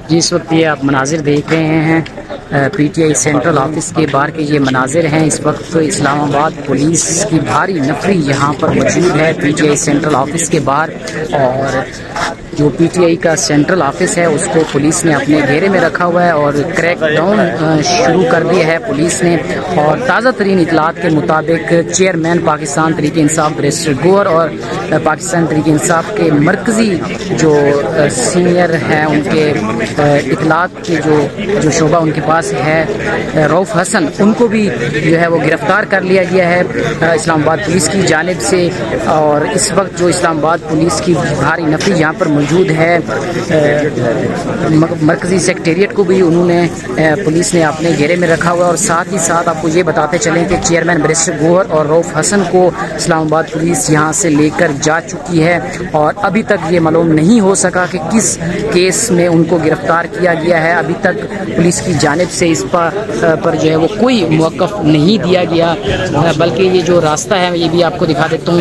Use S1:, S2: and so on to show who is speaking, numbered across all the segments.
S1: جی اس وقت یہ آپ مناظر دیکھ رہے ہیں P T I central office کے باہر کے یہ مناظر ہیں۔ اس وقت اسلام آباد پولیس کی بھاری نفری یہاں پر موجود ہے P T I central office کے باہر، اور جو پی ٹی آئی کا سینٹرل آفس ہے اس کو پولیس نے اپنے گھیرے میں رکھا ہوا ہے اور کریک ڈاؤن شروع کر دیا ہے پولیس نے۔ اور تازہ ترین اطلاعات کے مطابق چیئرمین پاکستان تحریک انصاف بیرسٹر گوہر اور پاکستان تحریک انصاف کے مرکزی جو سینئر ہیں ان کے اطلاعات کے جو شعبہ ان کے پاس ہے رؤف حسن، ان کو بھی جو ہے وہ گرفتار کر لیا گیا ہے اسلام آباد پولیس کی جانب سے۔ اور اس وقت جو اسلام آباد پولیس کی بھاری نفری یہاں پر موجود ہے، مرکزی سیکریٹریٹ کو بھی انہوں نے پولیس نے اپنے گھیرے میں رکھا ہوا ہے۔ اور ساتھ ہی ساتھ آپ کو یہ بتاتے چلیں کہ چیئرمین بیرسٹر گوہر اور رؤف حسن کو اسلام آباد پولیس یہاں سے لے کر جا چکی ہے، اور ابھی تک یہ معلوم نہیں ہو سکا کہ کس کیس میں ان کو گرفتار کیا گیا ہے۔ ابھی تک پولیس کی جانب سے اس پر جو ہے وہ کوئی موقف نہیں دیا گیا، بلکہ یہ جو راستہ ہے یہ بھی آپ کو دکھا دیتا ہوں،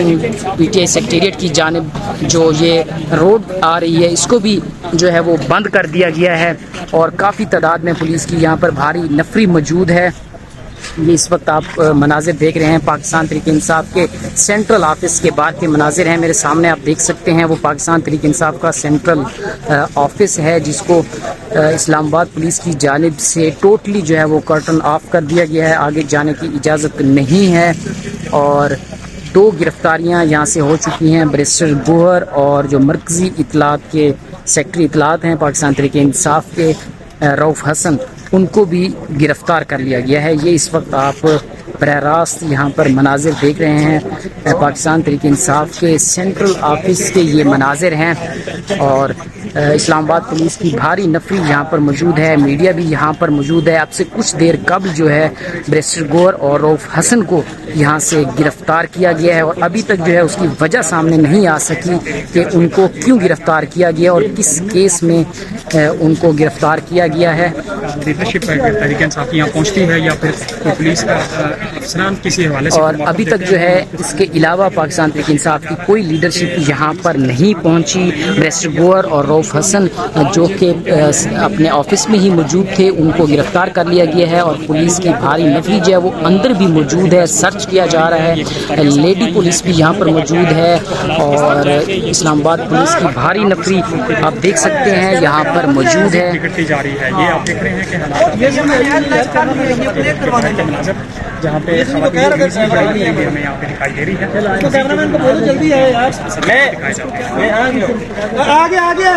S1: پی ٹی آئی سیکریٹریٹ کی جانب جو یہ روڈ آ رہی ہے اس کو بھی جو ہے وہ بند کر دیا گیا ہے، اور کافی تعداد میں پولیس کی یہاں پر بھاری نفری موجود ہے۔ یہ اس وقت آپ مناظر دیکھ رہے ہیں پاکستان تحریک انصاف کے سینٹرل آفس کے بعد کے مناظر ہیں، میرے سامنے آپ دیکھ سکتے ہیں وہ پاکستان تحریک انصاف کا سینٹرل آفس ہے جس کو اسلام آباد پولیس کی جانب سے ٹوٹلی جو ہے وہ کرٹن آف کر دیا گیا ہے، آگے جانے کی اجازت نہیں ہے۔ اور 2 گرفتاریاں یہاں سے ہو چکی ہیں، بیرسٹر گوہر اور جو مرکزی اطلاعات کے سیکٹری اطلاعات ہیں پاکستان تحریک انصاف کے رؤف حسن، ان کو بھی گرفتار کر لیا گیا ہے۔ یہ اس وقت آپ براہ راست یہاں پر مناظر دیکھ رہے ہیں، پاکستان تحریک انصاف کے سینٹرل آفس کے یہ مناظر ہیں، اور اسلام آباد پولیس کی بھاری نفری یہاں پر موجود ہے، میڈیا بھی یہاں پر موجود ہے۔ اب سے کچھ دیر قبل جو ہے بیرسٹر گوہر اور رؤف حسن کو یہاں سے گرفتار کیا گیا ہے، اور ابھی تک جو ہے اس کی وجہ سامنے نہیں آ سکی کہ ان کو کیوں گرفتار کیا گیا اور کس کیس میں ان کو گرفتار کیا گیا ہے۔
S2: لیڈرشپ تحریک انصاف یہاں پہنچتی ہے یا پھر پولیس کا افسران کسی حوالے سے؟
S1: اور ابھی تک جو ہے اس کے علاوہ پاکستان تحریک انصاف کی کوئی لیڈرشپ یہاں پر نہیں پہنچی۔ بیرسٹر گوہر اور رؤف حسن جو کہ اپنے آفس میں ہی موجود تھے ان کو گرفتار کر لیا گیا ہے، اور پولیس کی بھاری نفری جو ہے وہ اندر بھی موجود ہے، سرچ کیا جا رہا ہے، لیڈی پولیس بھی یہاں پر موجود ہے، اور اسلام آباد پولیس کی بھاری نفری آپ دیکھ سکتے ہیں یہاں پر موجود ہے۔
S2: بگڑتی جا رہی ہے، یہ آپ دیکھ رہے ہیں کہ جہاں پہ ہمیں یہاں پہ دکھائی دے رہی ہے۔
S3: آگے